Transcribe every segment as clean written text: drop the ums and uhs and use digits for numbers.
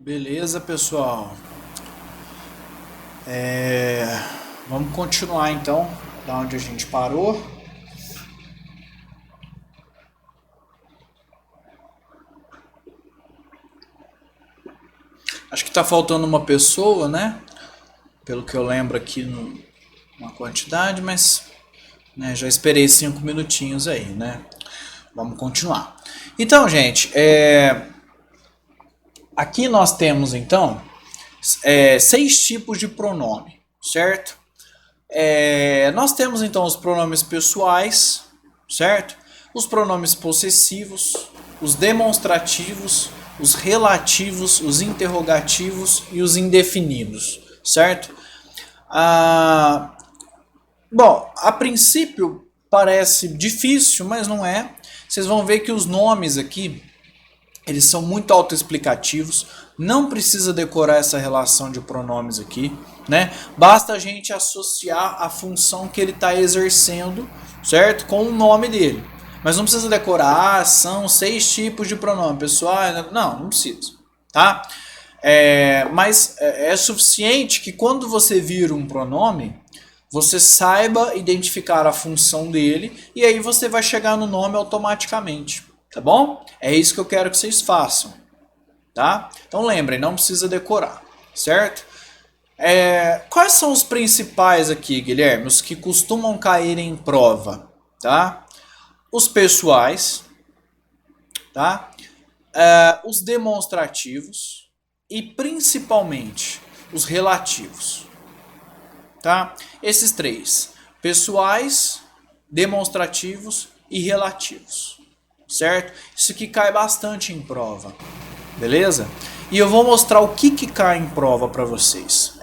Beleza, pessoal. Vamos continuar então da onde a gente parou. Acho que tá faltando uma pessoa, né? Pelo que eu lembro aqui uma quantidade, mas né, já esperei 5 minutinhos aí, né? Vamos continuar. Então, gente, aqui nós temos então 6 tipos de pronome, certo? Nós temos então os pronomes pessoais, certo? Os pronomes possessivos, os demonstrativos, os relativos, os interrogativos e os indefinidos, certo? Bom, a princípio parece difícil, mas não é. Vocês vão ver que os nomes aqui, eles são muito autoexplicativos. Não precisa decorar essa relação de pronomes aqui, né? Basta a gente associar a função que ele está exercendo, certo? Com o nome dele. Mas não precisa decorar, são 6 tipos de pronome pessoal. Não precisa, tá? Mas é suficiente que quando você vira um pronome, você saiba identificar a função dele e aí você vai chegar no nome automaticamente, tá bom? É isso que eu quero que vocês façam, tá? Então lembrem, não precisa decorar, certo? Quais são os principais aqui, Guilherme? Os que costumam cair em prova, tá? Os pessoais, tá? Os demonstrativos e principalmente os relativos, tá? Esses 3, pessoais, demonstrativos e relativos, certo? Isso aqui cai bastante em prova, beleza? E eu vou mostrar o que cai em prova para vocês.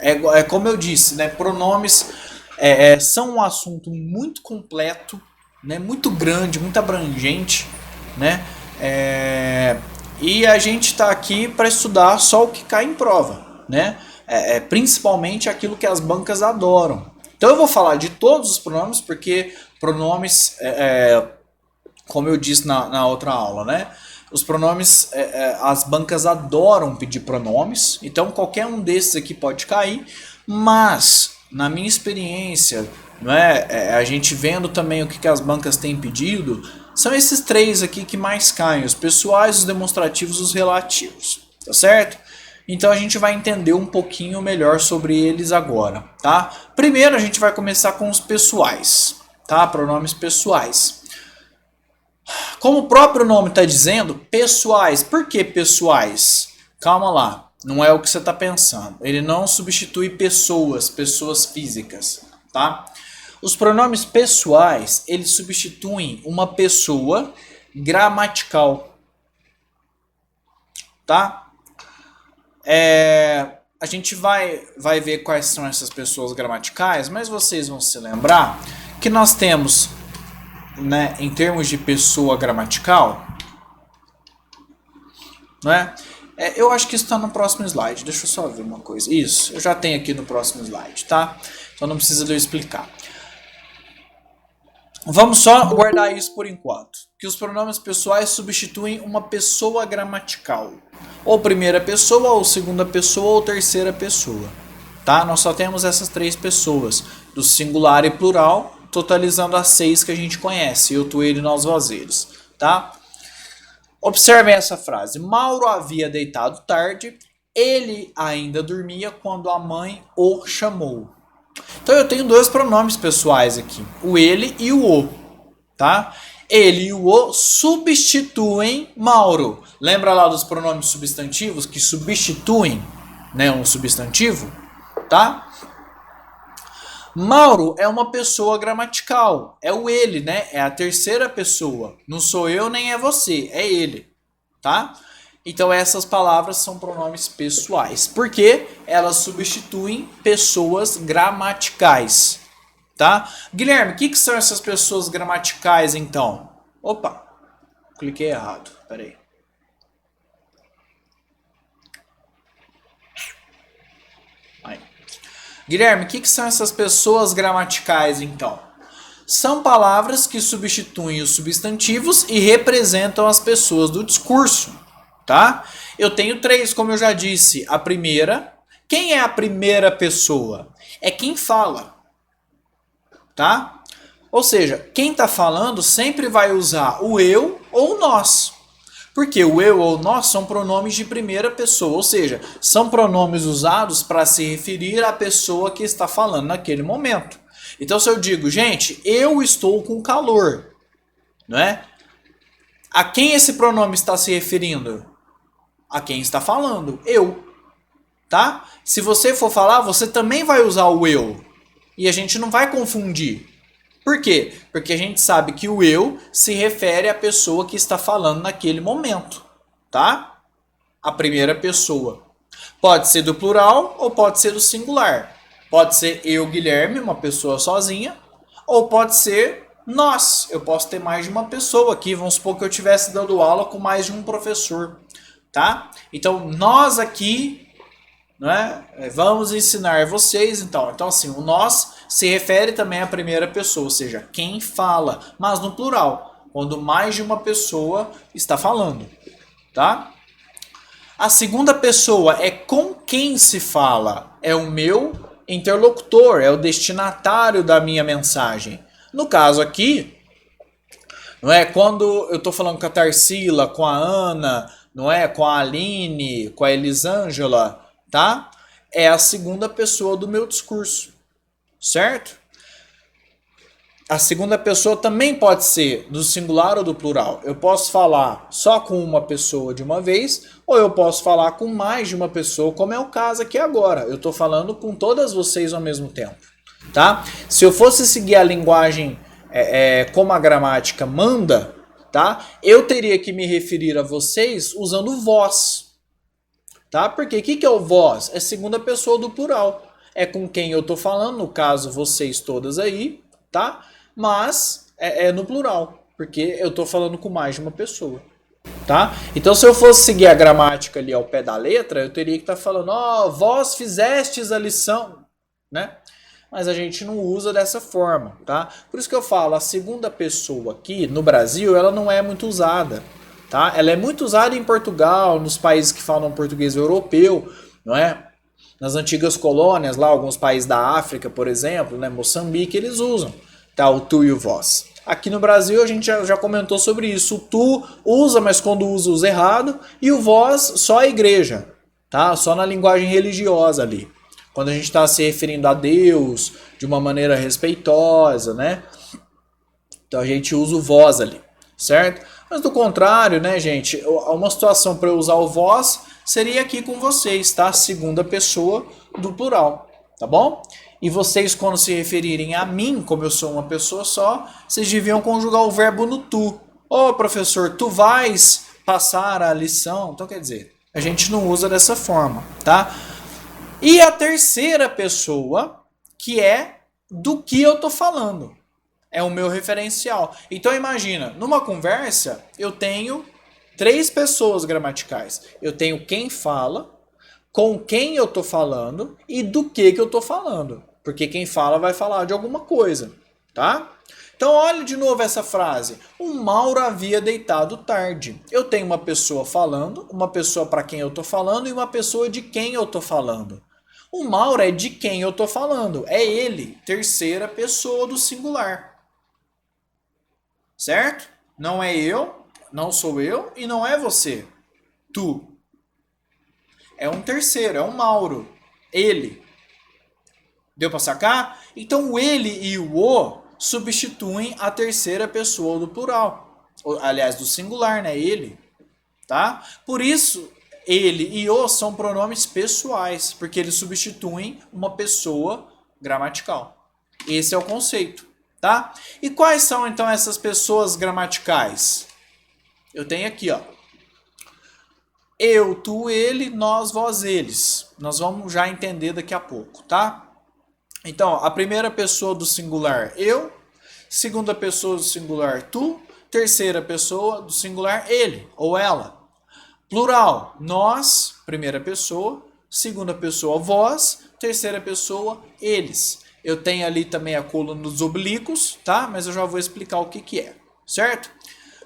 Como eu disse, né? Pronomes são um assunto muito completo, né? Muito grande, muito abrangente, né? E a gente está aqui para estudar só o que cai em prova, né? Principalmente aquilo que as bancas adoram. Então eu vou falar de todos os pronomes, porque pronomes, como eu disse na outra aula, né? Os pronomes, as bancas adoram pedir pronomes, então qualquer um desses aqui pode cair, mas na minha experiência, não é, a gente vendo também o que as bancas têm pedido, são esses 3 aqui que mais caem, os pessoais, os demonstrativos e os relativos, tá certo? Então a gente vai entender um pouquinho melhor sobre eles agora, tá? Primeiro a gente vai começar com os pessoais, tá? Pronomes pessoais. Como o próprio nome está dizendo, pessoais. Por que pessoais? Calma lá, não é o que você está pensando. Ele não substitui pessoas físicas, tá? Os pronomes pessoais, eles substituem uma pessoa gramatical, tá? A gente vai ver quais são essas pessoas gramaticais, mas vocês vão se lembrar que nós temos, né, em termos de pessoa gramatical, né? Eu acho que isso está no próximo slide. Deixa eu só ver uma coisa. Isso, eu já tenho aqui no próximo slide, tá? Então não precisa de eu explicar. Vamos só guardar isso por enquanto. Que os pronomes pessoais substituem uma pessoa gramatical. Ou primeira pessoa, ou segunda pessoa, ou terceira pessoa. Tá? Nós só temos essas 3 pessoas, do singular e plural, totalizando as 6 que a gente conhece, eu, tu, ele, nós, vós, eles. Tá? Observem essa frase. Mauro havia deitado tarde, ele ainda dormia quando a mãe o chamou. Então eu tenho 2 pronomes pessoais aqui, o ele e o o, tá? Ele e o o substituem Mauro. Lembra lá dos pronomes substantivos que substituem, né, um substantivo, tá? Mauro é uma pessoa gramatical, é o ele, né? É a terceira pessoa. Não sou eu nem é você, é ele, tá? Então essas palavras são pronomes pessoais, porque elas substituem pessoas gramaticais, tá? Guilherme, o que são essas pessoas gramaticais então? Opa, cliquei errado, peraí. Aí. Guilherme, o que são essas pessoas gramaticais então? São palavras que substituem os substantivos e representam as pessoas do discurso. tá? Eu tenho três, como eu já disse. A primeira, quem é a primeira pessoa? É quem fala, tá? Ou seja, quem está falando sempre vai usar o eu ou o nós. Porque o eu ou o nós são pronomes de primeira pessoa, ou seja, são pronomes usados para se referir à pessoa que está falando naquele momento. Então, se eu digo, gente, eu estou com calor, não é? A quem esse pronome está se referindo? A quem está falando, eu, tá? Se você for falar, você também vai usar o eu. E a gente não vai confundir. Por quê? Porque a gente sabe que o eu se refere à pessoa que está falando naquele momento, tá? A primeira pessoa. Pode ser do plural ou pode ser do singular. Pode ser eu, Guilherme, uma pessoa sozinha, ou pode ser nós. Eu posso ter mais de uma pessoa aqui. Vamos supor que eu estivesse dando aula com mais de um professor, tá? Então, nós aqui, né, vamos ensinar vocês. Então, assim, o nós se refere também à primeira pessoa, ou seja, quem fala, mas no plural, quando mais de uma pessoa está falando, tá? A segunda pessoa é com quem se fala, é o meu interlocutor, é o destinatário da minha mensagem. No caso aqui, não é quando eu estou falando com a Tarsila, com a Ana, não é, com a Aline, com a Elisângela, tá? É a segunda pessoa do meu discurso, certo? A segunda pessoa também pode ser do singular ou do plural. Eu posso falar só com uma pessoa de uma vez, ou eu posso falar com mais de uma pessoa, como é o caso aqui agora. Eu estou falando com todas vocês ao mesmo tempo, tá? Se eu fosse seguir a linguagem como a gramática manda, tá? Eu teria que me referir a vocês usando vós, tá? Porque o que é o vós? É segunda pessoa do plural. É com quem eu estou falando, no caso vocês todas aí, tá? Mas é no plural, porque eu estou falando com mais de uma pessoa, tá? Então, se eu fosse seguir a gramática ali ao pé da letra, eu teria que estar falando, vós fizestes a lição, né? Mas a gente não usa dessa forma, tá? Por isso que eu falo, a segunda pessoa aqui no Brasil, ela não é muito usada, tá? Ela é muito usada em Portugal, nos países que falam português europeu, não é? Nas antigas colônias, lá alguns países da África, por exemplo, né, Moçambique, eles usam, tá, o tu e o vós. Aqui no Brasil a gente já comentou sobre isso. O tu usa, mas quando usa errado, e o vós só a igreja, tá? Só na linguagem religiosa ali. Quando a gente está se referindo a Deus de uma maneira respeitosa, né? Então a gente usa o vós ali, certo? Mas do contrário, né, gente? Uma situação para eu usar o vós seria aqui com vocês, tá? Segunda pessoa do plural, tá bom? E vocês, quando se referirem a mim, como eu sou uma pessoa só, vocês deviam conjugar o verbo no tu. Ô, professor, tu vais passar a lição. Então, quer dizer, a gente não usa dessa forma, tá? E a terceira pessoa, que é do que eu tô falando. É o meu referencial. Então, imagina, numa conversa, eu tenho 3 pessoas gramaticais. Eu tenho quem fala, com quem eu tô falando e do que eu tô falando. Porque quem fala vai falar de alguma coisa, tá? Então olha de novo essa frase. O Mauro havia deitado tarde. Eu tenho uma pessoa falando, uma pessoa para quem eu tô falando e uma pessoa de quem eu tô falando. O Mauro é de quem eu tô falando. É ele, terceira pessoa do singular. Certo? Não é eu, não sou eu e não é você. Tu. É um terceiro, é um Mauro. Ele. Deu para sacar? Então o ele e o substituem a terceira pessoa do plural. Aliás, do singular, né? Ele. Tá? Por isso, ele e o são pronomes pessoais, porque eles substituem uma pessoa gramatical. Esse é o conceito. Tá? E quais são então essas pessoas gramaticais? Eu tenho aqui, ó. Eu, tu, ele, nós, vós, eles. Nós vamos já entender daqui a pouco, tá? Então, a primeira pessoa do singular, eu. Segunda pessoa do singular, tu. Terceira pessoa do singular, ele ou ela. Plural, nós, primeira pessoa. Segunda pessoa, vós. Terceira pessoa, eles. Eu tenho ali também a coluna dos oblíquos, tá? Mas eu já vou explicar o que é, certo?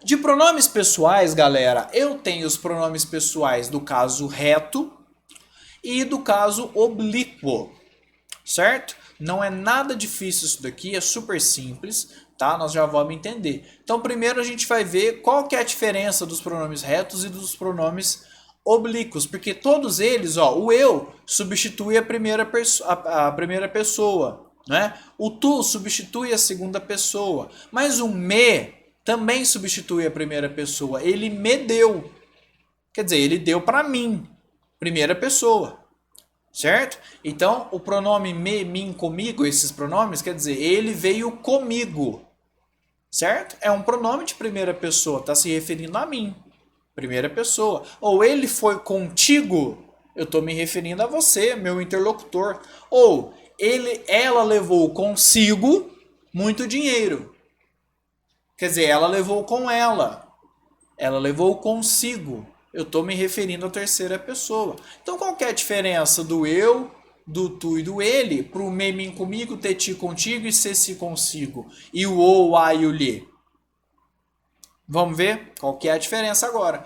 De pronomes pessoais, galera, eu tenho os pronomes pessoais do caso reto e do caso oblíquo, certo? Não é nada difícil isso daqui, é super simples, tá? Nós já vamos entender. Então, primeiro a gente vai ver qual que é a diferença dos pronomes retos e dos pronomes oblíquos, porque todos eles, ó, o eu substitui a primeira pessoa, né? O tu substitui a segunda pessoa, mas o me também substitui a primeira pessoa. Ele me deu, quer dizer, ele deu para mim, primeira pessoa. Certo? Então, o pronome me, mim, comigo, esses pronomes, quer dizer, ele veio comigo. Certo? É um pronome de primeira pessoa, está se referindo a mim. Primeira pessoa. Ou ele foi contigo, eu estou me referindo a você, meu interlocutor. Ou ela levou consigo muito dinheiro. Quer dizer, ela levou com ela. Ela levou consigo. Eu estou me referindo à terceira pessoa. Então, qual que é a diferença do eu, do tu e do ele para o me, mim, comigo, ter, ti, contigo e ser, se, consigo? E o ou, a e o lhe? Vamos ver qual que é a diferença agora.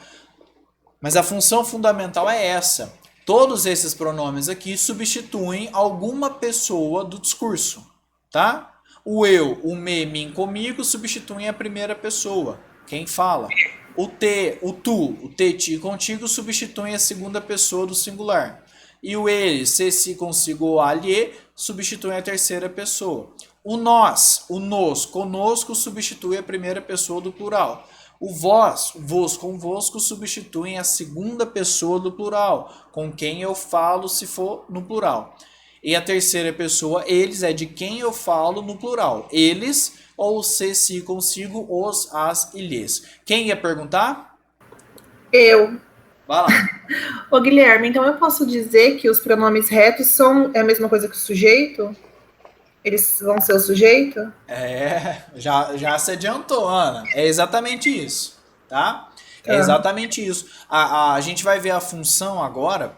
Mas a função fundamental é essa. Todos esses pronomes aqui substituem alguma pessoa do discurso, tá? O eu, o me, mim, comigo substituem a primeira pessoa, quem fala. O te, o tu, o te, ti, contigo substituem a segunda pessoa do singular. E o ele, se, si, consigo ou alhe substituem a terceira pessoa. O nós, o nos, conosco substitui a primeira pessoa do plural. O vós, vos, convosco substituem a segunda pessoa do plural, com quem eu falo se for no plural. E a terceira pessoa, eles, é de quem eu falo no plural. Eles, ou se, si, consigo, os, as e lhes. Quem ia perguntar? Eu. Vai lá. Ô, Guilherme, então eu posso dizer que os pronomes retos são a mesma coisa que o sujeito? Eles vão ser o sujeito? Já se adiantou, Ana. É exatamente isso, tá? É Tá. exatamente isso. A gente vai ver a função agora,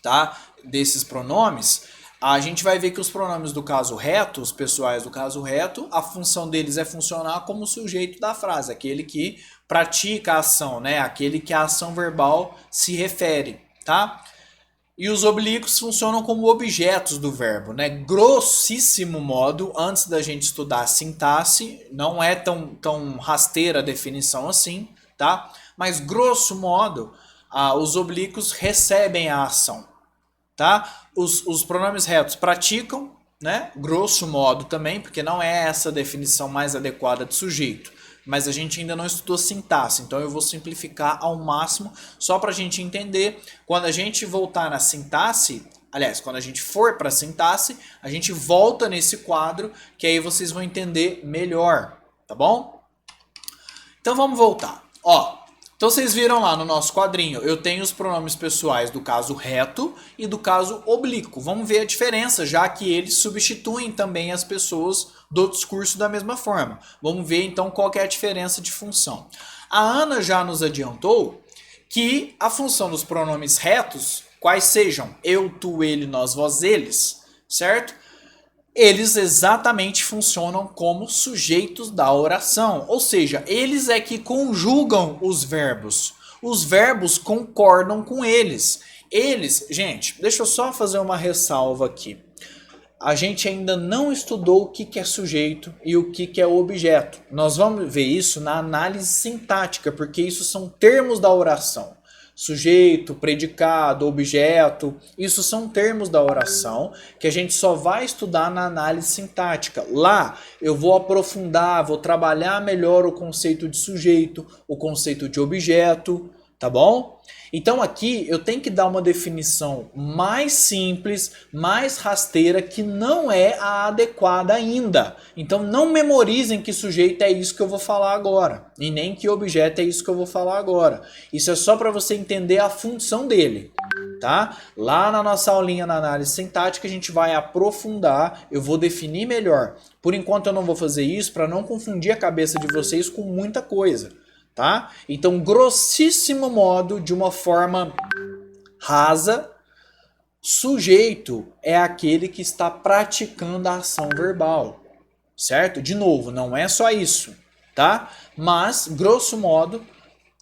tá? Desses pronomes. A gente vai ver que os pronomes do caso reto, os pessoais do caso reto, a função deles é funcionar como sujeito da frase, aquele que pratica a ação, né? Aquele que a ação verbal se refere, tá? E os oblíquos funcionam como objetos do verbo, né? Grossíssimo modo, antes da gente estudar a sintaxe, não é tão rasteira a definição assim, tá? Mas grosso modo, os oblíquos recebem a ação, tá? Os pronomes retos praticam, né? Grosso modo também, porque não é essa a definição mais adequada de sujeito. Mas a gente ainda não estudou sintaxe, então eu vou simplificar ao máximo só para a gente entender. Quando a gente voltar na sintaxe, aliás, quando a gente for para a sintaxe, a gente volta nesse quadro, que aí vocês vão entender melhor, tá bom? Então vamos voltar. Ó, então vocês viram lá no nosso quadrinho, eu tenho os pronomes pessoais do caso reto e do caso oblíquo. Vamos ver a diferença, já que eles substituem também as pessoas do discurso da mesma forma. Vamos ver então qual que é a diferença de função. A Ana já nos adiantou que a função dos pronomes retos, quais sejam eu, tu, ele, nós, vós, eles, certo? Eles exatamente funcionam como sujeitos da oração, ou seja, eles é que conjugam os verbos. Os verbos concordam com eles. Eles, gente, deixa eu só fazer uma ressalva aqui. A gente ainda não estudou o que é sujeito e o que é objeto. Nós vamos ver isso na análise sintática, porque isso são termos da oração. Sujeito, predicado, objeto, isso são termos da oração que a gente só vai estudar na análise sintática. Lá eu vou aprofundar, vou trabalhar melhor o conceito de sujeito, o conceito de objeto, tá bom? Então aqui eu tenho que dar uma definição mais simples, mais rasteira, que não é a adequada ainda. Então não memorizem que sujeito é isso que eu vou falar agora, e nem que objeto é isso que eu vou falar agora. Isso é só para você entender a função dele, tá? Lá na nossa aulinha na análise sintática a gente vai aprofundar, eu vou definir melhor. Por enquanto eu não vou fazer isso para não confundir a cabeça de vocês com muita coisa. Tá? Então, grossíssimo modo, de uma forma rasa, sujeito é aquele que está praticando a ação verbal, certo? De novo, não é só isso. tá? Mas, grosso modo,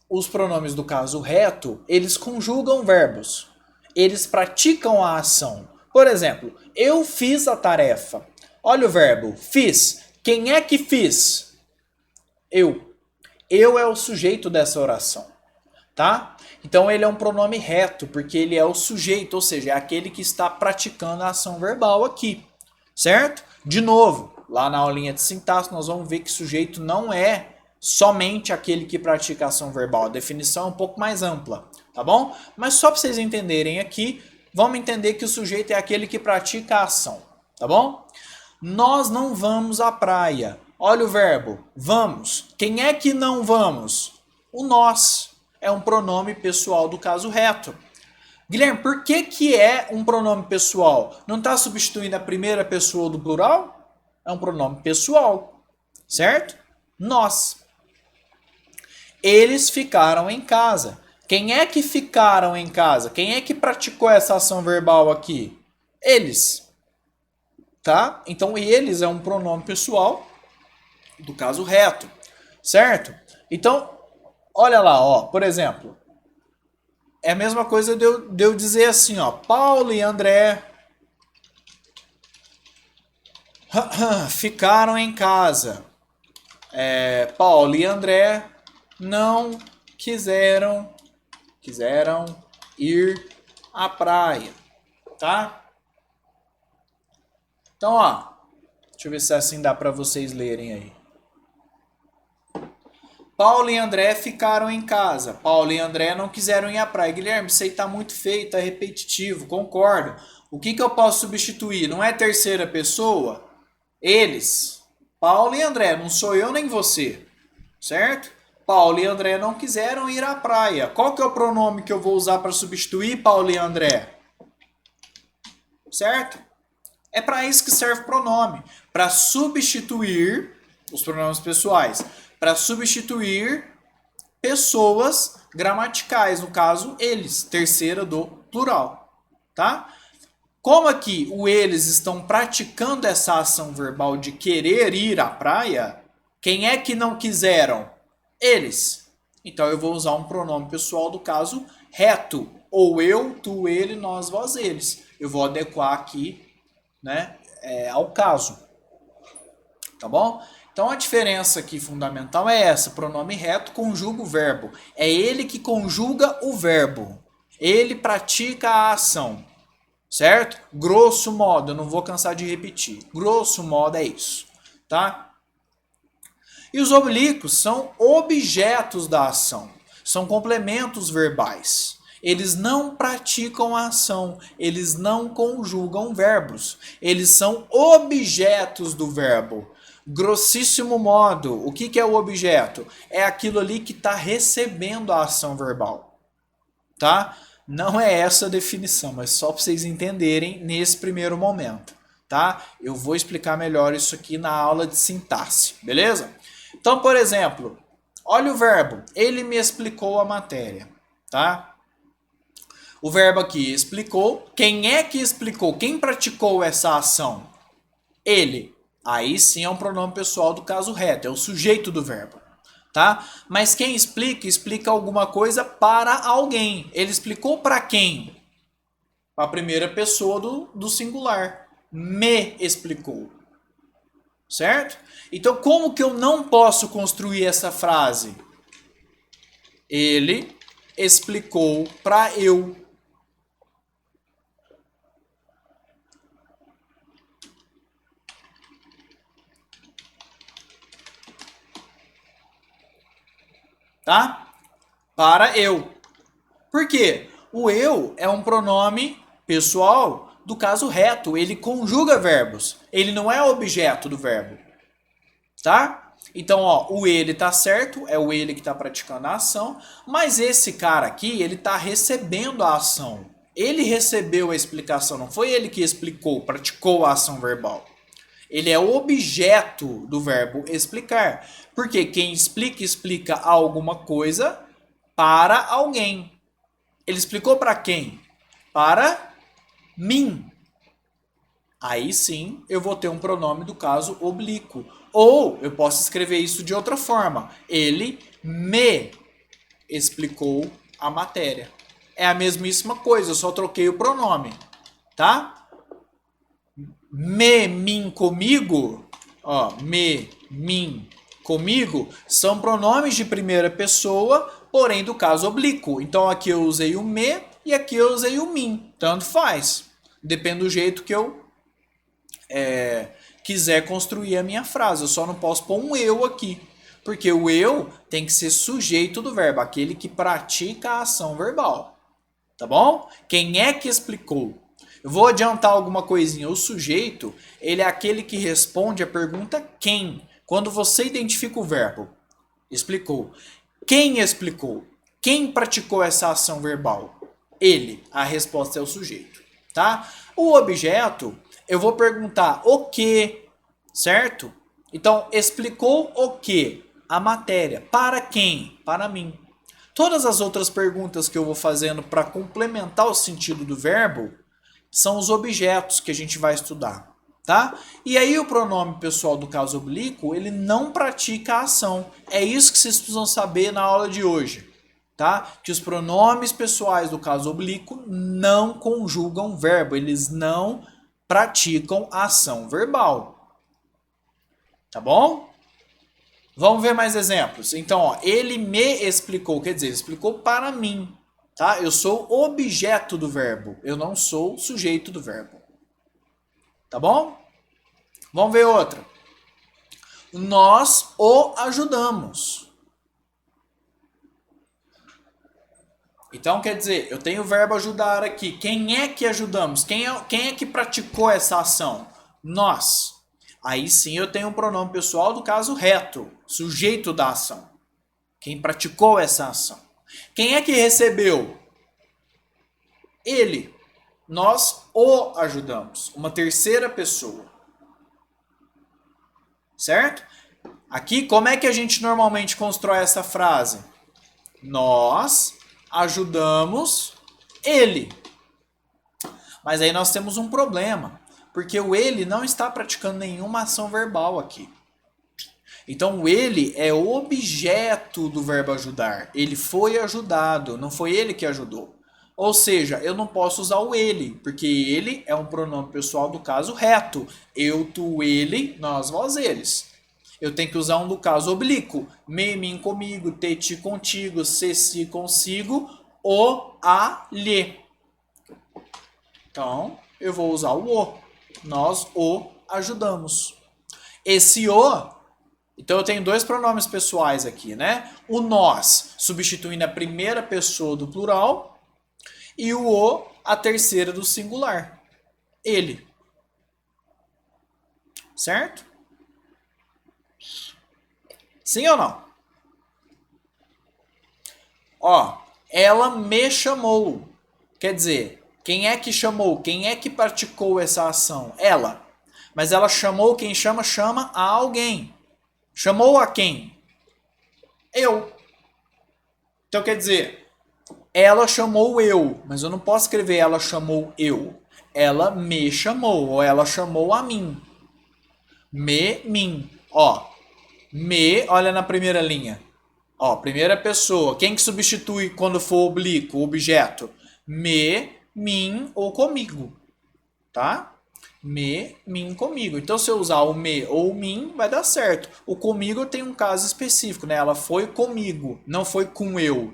os pronomes do caso reto, eles conjugam verbos. Eles praticam a ação. Por exemplo, eu fiz a tarefa. Olha o verbo, fiz. Quem é que fiz? Eu. Eu é o sujeito dessa oração, tá? Então ele é um pronome reto, porque ele é o sujeito, ou seja, é aquele que está praticando a ação verbal aqui, certo? De novo, lá na aulinha de sintaxe nós vamos ver que sujeito não é somente aquele que pratica a ação verbal. A definição é um pouco mais ampla, tá bom? Mas só para vocês entenderem aqui, vamos entender que o sujeito é aquele que pratica a ação, tá bom? Nós não vamos à praia. Olha o verbo, vamos. Quem é que não vamos? O nós. É um pronome pessoal do caso reto. Guilherme, por que é um pronome pessoal? Não está substituindo a primeira pessoa do plural? É um pronome pessoal, certo? Nós. Eles ficaram em casa. Quem é que ficaram em casa? Quem é que praticou essa ação verbal aqui? Eles. Tá? Então, eles é um pronome pessoal do caso reto, certo? Então, olha lá, ó, por exemplo, é a mesma coisa de eu dizer assim, ó, Paulo e André ficaram em casa. Paulo e André não quiseram ir à praia, tá? Então, ó, deixa eu ver se assim dá para vocês lerem aí. Paulo e André ficaram em casa. Paulo e André não quiseram ir à praia. Guilherme, isso aí tá muito feio, tá repetitivo, concordo. O que eu posso substituir? Não é terceira pessoa? Eles. Paulo e André, não sou eu nem você, certo? Paulo e André não quiseram ir à praia. Qual que é o pronome que eu vou usar para substituir Paulo e André? Certo? É para isso que serve o pronome. Para substituir os pronomes pessoais. Para substituir pessoas gramaticais, no caso, eles, terceira do plural, tá? Como aqui o eles estão praticando essa ação verbal de querer ir à praia, quem é que não quiseram? Eles. Então eu vou usar um pronome pessoal do caso reto, ou eu, tu, ele, nós, vós, eles. Eu vou adequar aqui, né, ao caso, tá bom? Então a diferença aqui fundamental é essa, pronome reto conjuga o verbo. É ele que conjuga o verbo. Ele pratica a ação, certo? Grosso modo, eu não vou cansar de repetir. Grosso modo é isso, tá? E os oblíquos são objetos da ação, são complementos verbais. Eles não praticam a ação, eles não conjugam verbos. Eles são objetos do verbo. Grossíssimo modo, o que é o objeto? É aquilo ali que está recebendo a ação verbal, tá? Não é essa a definição, mas só para vocês entenderem nesse primeiro momento, tá? Eu vou explicar melhor isso aqui na aula de sintaxe, beleza? Então, por exemplo, olha o verbo, ele me explicou a matéria, tá? O verbo aqui explicou, quem é que explicou? Quem praticou essa ação? Ele. Aí sim é um pronome pessoal do caso reto, é o sujeito do verbo, tá? Mas quem explica, explica alguma coisa para alguém. Ele explicou para quem? Para a primeira pessoa do singular. Me explicou. Certo? Então como que eu não posso construir essa frase? Ele explicou para eu. Tá? Para eu. Por quê? O eu é um pronome pessoal do caso reto. Ele conjuga verbos. Ele não é objeto do verbo. Tá? Então, ó, o ele tá certo, é o ele que tá praticando a ação, mas esse cara aqui, ele tá recebendo a ação. Ele recebeu a explicação, não foi ele que explicou, praticou a ação verbal. Ele é o objeto do verbo explicar. Porque quem explica, explica alguma coisa para alguém. Ele explicou para quem? Para mim. Aí sim eu vou ter um pronome do caso oblíquo. Ou eu posso escrever isso de outra forma. Ele me explicou a matéria. É a mesmíssima coisa, eu só troquei o pronome, tá? Me, mim, comigo, ó, me, mim, comigo, são pronomes de primeira pessoa, porém do caso oblíquo. Então aqui eu usei o me e aqui eu usei o mim. Tanto faz. Depende do jeito que eu quiser construir a minha frase. Eu só não posso pôr um eu aqui. Porque o eu tem que ser sujeito do verbo, aquele que pratica a ação verbal. Tá bom? Quem é que explicou? Eu vou adiantar alguma coisinha. O sujeito, ele é aquele que responde a pergunta quem. Quando você identifica o verbo, explicou. Quem explicou? Quem praticou essa ação verbal? Ele. A resposta é o sujeito. Tá? O objeto, eu vou perguntar o que, certo? Então, explicou o que? A matéria. Para quem? Para mim. Todas as outras perguntas que eu vou fazendo para complementar o sentido do verbo são os objetos que a gente vai estudar, tá? E aí o pronome pessoal do caso oblíquo, ele não pratica a ação. É isso que vocês precisam saber na aula de hoje, tá? Que os pronomes pessoais do caso oblíquo não conjugam verbo, eles não praticam a ação verbal. Tá bom? Vamos ver mais exemplos. Então, ó, ele me explicou, quer dizer, explicou para mim, tá? Eu sou objeto do verbo, eu não sou sujeito do verbo. Tá bom? Vamos ver outra. Nós o ajudamos. Então, quer dizer, eu tenho o verbo ajudar aqui. Quem é que ajudamos? Quem é que praticou essa ação? Nós. Aí sim eu tenho um pronome pessoal do caso reto, sujeito da ação. Quem praticou essa ação. Quem é que recebeu? Ele. Nós o ajudamos. Uma terceira pessoa. Certo? Aqui, como é que a gente normalmente constrói essa frase? Nós ajudamos ele. Mas aí nós temos um problema. Porque o ele não está praticando nenhuma ação verbal aqui. Então o ele é o objeto do verbo ajudar. Ele foi ajudado, não foi ele que ajudou. Ou seja, eu não posso usar o ele, porque ele é um pronome pessoal do caso reto. Eu, tu, ele, nós, vós, eles. Eu tenho que usar um do caso oblíquo. Me, mim, comigo, te, ti, contigo, se, si, consigo, o, a, lhe. Então, eu vou usar o. Nós o ajudamos. Esse o, então eu tenho dois pronomes pessoais aqui, né? O nós, substituindo a primeira pessoa do plural, e o, a terceira do singular. Ele. Certo? Sim ou não? Ó, ela me chamou. Quer dizer, quem é que chamou? Quem é que praticou essa ação? Ela. Mas ela chamou, quem chama, chama a alguém. Chamou a quem? Eu. Então quer dizer, ela chamou eu, mas eu não posso escrever ela chamou eu. Ela me chamou, ou ela chamou a mim. Me, mim. Ó, me, olha na primeira linha. Ó, primeira pessoa. Quem que substitui quando for oblíquo, objeto? Me, mim ou comigo. Tá? Me, mim, comigo. Então, se eu usar o me ou o mim, vai dar certo. O comigo tem um caso específico, né? Ela foi comigo, não foi com eu,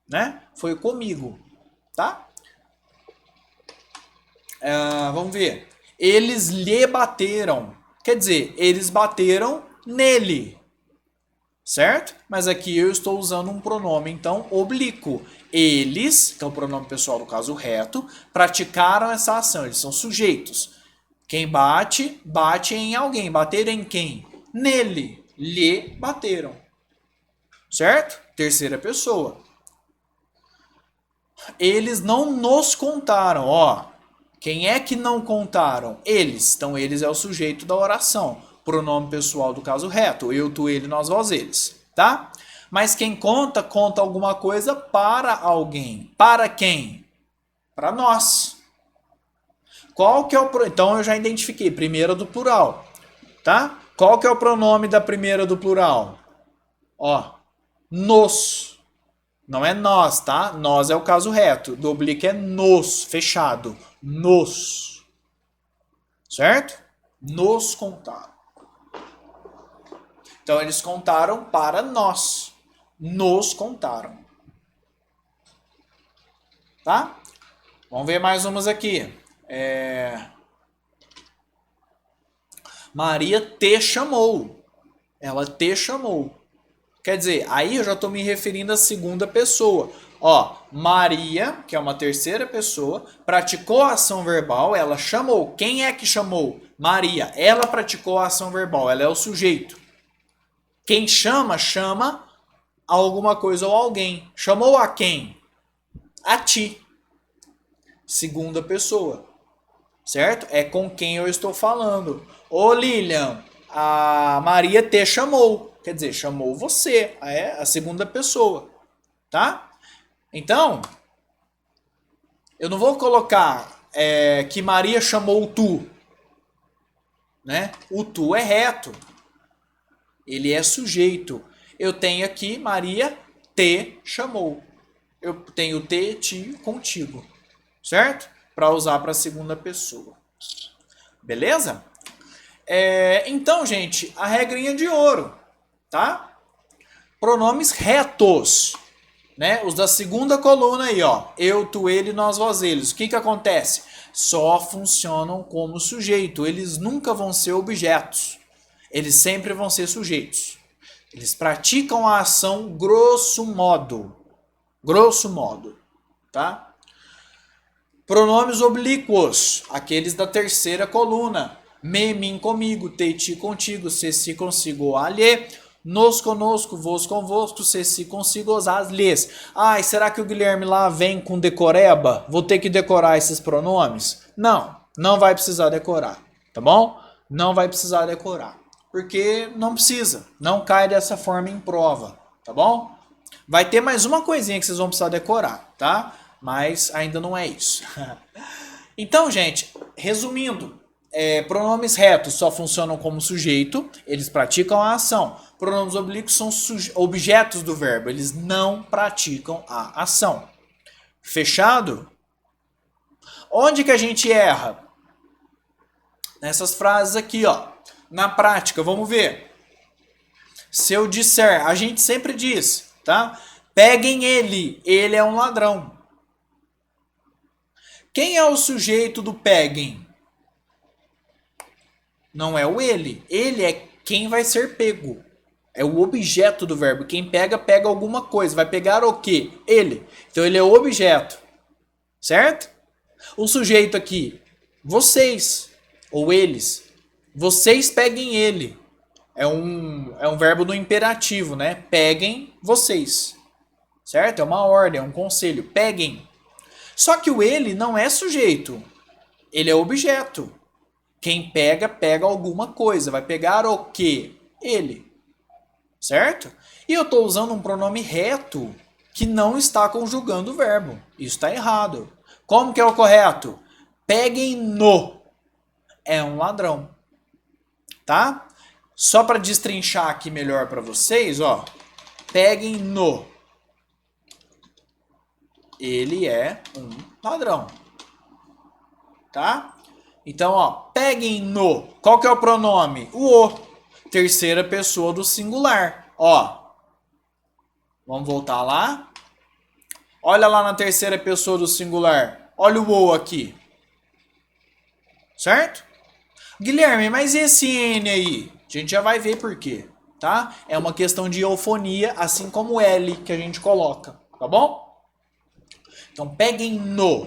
né? Foi comigo, tá? Vamos ver. Eles lhe bateram. Quer dizer, eles bateram nele, certo? Mas aqui eu estou usando um pronome, então, oblíquo. Eles, que é o pronome pessoal do caso reto, praticaram essa ação. Eles são sujeitos. Quem bate, bate em alguém. Bater em quem? Nele. Lhe bateram. Certo? Terceira pessoa. Eles não nos contaram. Ó, quem é que não contaram? Eles. Então, eles é o sujeito da oração. Pronome pessoal do caso reto. Eu, tu, ele, nós, vós, eles. Tá? Mas quem conta, conta alguma coisa para alguém. Para quem? Para nós. Qual que é o então eu já identifiquei, primeira do plural, tá? Qual que é o pronome da primeira do plural? Ó, nos. Não é nós, tá? Nós é o caso reto. Do oblíquo é nos, fechado. Nos. Certo? Nos contaram. Então eles contaram para nós. Nos contaram. Tá? Vamos ver mais umas aqui. Maria te chamou. Ela te chamou. Quer dizer, aí eu já estou me referindo à segunda pessoa. Ó, Maria, que é uma terceira pessoa, praticou a ação verbal, ela chamou. Quem é que chamou? Maria. Ela praticou a ação verbal, ela é o sujeito. Quem chama, chama alguma coisa ou alguém. Chamou a quem? A ti. Segunda pessoa. Certo? É com quem eu estou falando. Ô Lilian, a Maria te chamou. Quer dizer, chamou você. É a segunda pessoa. Tá? Então, eu não vou colocar que Maria chamou o tu. Né? O tu é reto. Ele é sujeito. Eu tenho aqui Maria te chamou. Eu tenho te, ti, contigo. Certo? Para usar para a segunda pessoa. Beleza? Então, gente, a regrinha de ouro. Tá? Pronomes retos. Né? Os da segunda coluna aí, ó. Eu, tu, ele, nós, vós, eles. O que acontece? Só funcionam como sujeito. Eles nunca vão ser objetos. Eles sempre vão ser sujeitos. Eles praticam a ação grosso modo. Grosso modo. Tá? Pronomes oblíquos, aqueles da terceira coluna. Me, mim, comigo, te, ti, contigo, se, si, consigo, alhe. Nos, conosco, vos, convosco, se, si, consigo, as, lhes. Ai, será que o Guilherme lá vem com decoreba? Vou ter que decorar esses pronomes? Não, não vai precisar decorar, tá bom? Não vai precisar decorar, porque não precisa, não cai dessa forma em prova, tá bom? Vai ter mais uma coisinha que vocês vão precisar decorar, tá? Mas ainda não é isso. Então, gente, resumindo, pronomes retos só funcionam como sujeito, eles praticam a ação. Pronomes oblíquos são objetos do verbo, eles não praticam a ação. Fechado? Onde que a gente erra? Nessas frases aqui, ó. Na prática, vamos ver. Se eu disser, a gente sempre diz, tá? Peguem ele, ele é um ladrão. Quem é o sujeito do peguem? Não é o ele. Ele é quem vai ser pego. É o objeto do verbo. Quem pega, pega alguma coisa. Vai pegar o quê? Ele. Então ele é o objeto. Certo? O sujeito aqui, vocês. Ou eles. Vocês peguem ele. É um verbo no imperativo, né? Peguem vocês. Certo? É uma ordem, é um conselho. Peguem. Só que o ele não é sujeito. Ele é objeto. Quem pega, pega alguma coisa. Vai pegar o quê? Ele. Certo? E eu estou usando um pronome reto que não está conjugando o verbo. Isso está errado. Como que é o correto? Peguem no. É um ladrão. Tá? Só para destrinchar aqui melhor para vocês, ó. Peguem no. Ele é um ladrão. Tá? Então, ó, peguem no. Qual que é o pronome? O. Terceira pessoa do singular. Ó. Vamos voltar lá. Olha lá na terceira pessoa do singular. Olha o aqui. Certo? Guilherme, mas esse N aí? A gente já vai ver por quê. Tá? É uma questão de eufonia, assim como o L que a gente coloca. Tá bom? Então, peguem no,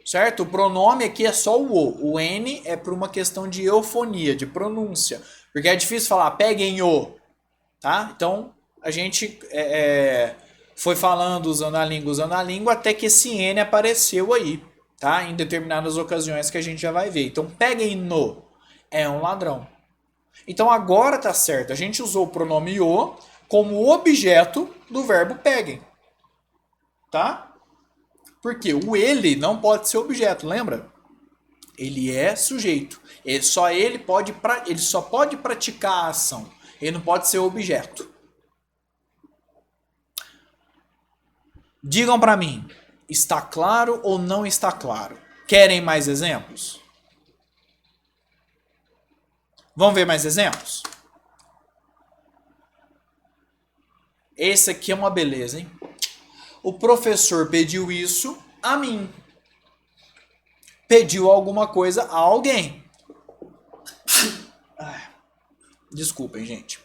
certo? O pronome aqui é só o O. O N é por uma questão de eufonia, de pronúncia. Porque é difícil falar, peguem o, tá? Então, a gente foi falando, usando a língua, até que esse N apareceu aí, tá? Em determinadas ocasiões que a gente já vai ver. Então, peguem no, é um ladrão. Então, agora tá certo. A gente usou o pronome o como objeto do verbo peguem, tá? Porque o ele não pode ser objeto, lembra? Ele é sujeito. Ele só pode praticar a ação. Ele não pode ser objeto. Digam para mim, está claro ou não está claro? Querem mais exemplos? Vamos ver mais exemplos? Esse aqui é uma beleza, hein? O professor pediu isso a mim. Pediu alguma coisa a alguém. Desculpem, gente.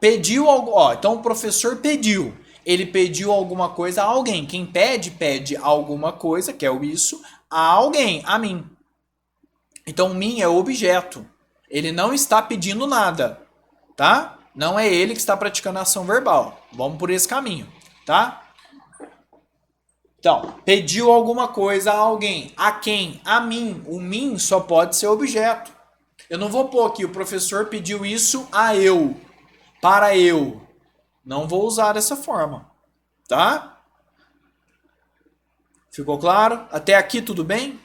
Pediu algo. Então o professor pediu. Ele pediu alguma coisa a alguém. Quem pede, pede alguma coisa, que é o isso, a alguém, a mim. Então mim é objeto. Ele não está pedindo nada, tá? Não é ele que está praticando a ação verbal. Vamos por esse caminho, tá? Então, pediu alguma coisa a alguém. A quem? A mim. O mim só pode ser objeto. Eu não vou pôr aqui, o professor pediu isso a eu. Para eu. Não vou usar dessa forma. Tá? Ficou claro? Até aqui tudo bem?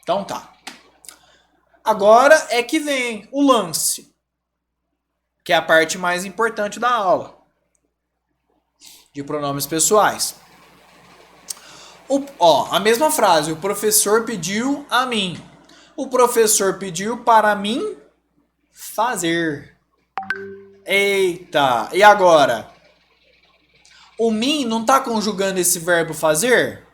Então tá. Agora é que vem o lance. Que é a parte mais importante da aula. De pronomes pessoais. A mesma frase. O professor pediu a mim. O professor pediu para mim fazer. Eita! E agora? O mim não está conjugando esse verbo fazer?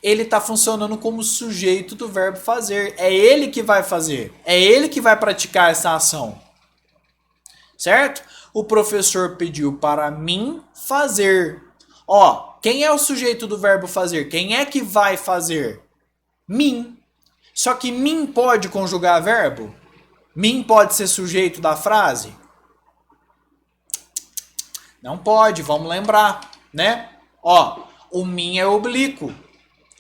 Ele está funcionando como sujeito do verbo fazer. É ele que vai fazer. É ele que vai praticar essa ação. Certo? O professor pediu para mim fazer. Quem é o sujeito do verbo fazer? Quem é que vai fazer? Mim. Só que mim pode conjugar verbo? Mim pode ser sujeito da frase? Não pode, vamos lembrar, né? O mim é oblíquo.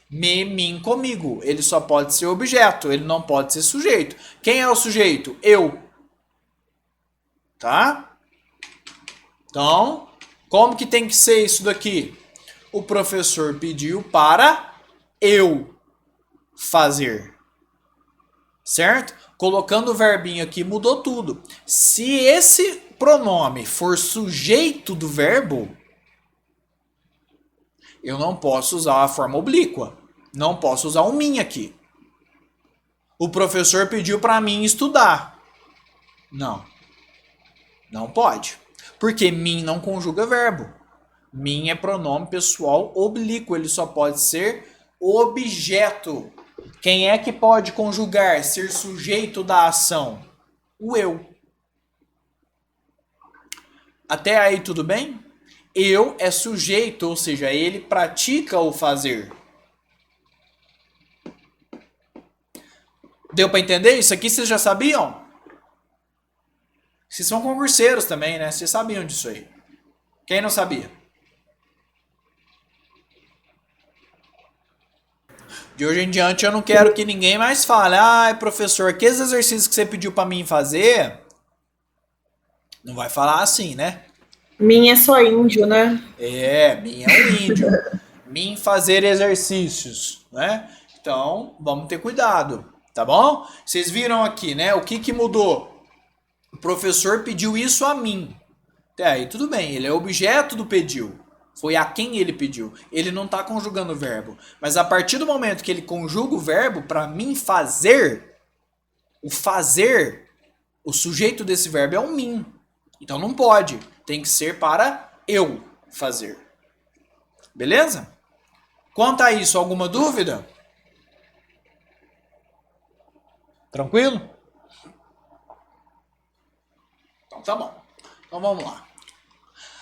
Mim, comigo. Ele só pode ser objeto, ele não pode ser sujeito. Quem é o sujeito? Eu. Tá? Então, como que tem que ser isso daqui? O professor pediu para eu fazer. Certo? Colocando o verbinho aqui mudou tudo. Se esse pronome for sujeito do verbo, eu não posso usar a forma oblíqua. Não posso usar o mim aqui. O professor pediu para mim estudar. Não. Não pode. Porque mim não conjuga verbo. Mim é pronome pessoal oblíquo. Ele só pode ser objeto. Quem é que pode conjugar, ser sujeito da ação? O eu. Até aí tudo bem? Eu é sujeito, ou seja, ele pratica o fazer. Deu para entender? Isso aqui vocês já sabiam? Vocês são concurseiros também, né? Vocês sabiam disso aí. Quem não sabia? De hoje em diante eu não quero que ninguém mais fale. Professor, aqueles exercícios que você pediu para mim fazer... Não vai falar assim, né? Mim é só índio, né? Mim é um índio. Mim fazer exercícios, né? Então, vamos ter cuidado, tá bom? Vocês viram aqui, né? O que mudou? O professor pediu isso a mim. Até aí, tudo bem. Ele é objeto do pediu. Foi a quem ele pediu. Ele não está conjugando o verbo. Mas a partir do momento que ele conjuga o verbo, para mim fazer, o fazer, o sujeito desse verbo é o mim. Então não pode. Tem que ser para eu fazer. Beleza? Quanto a isso, alguma dúvida? Tranquilo? Então tá bom. Então vamos lá.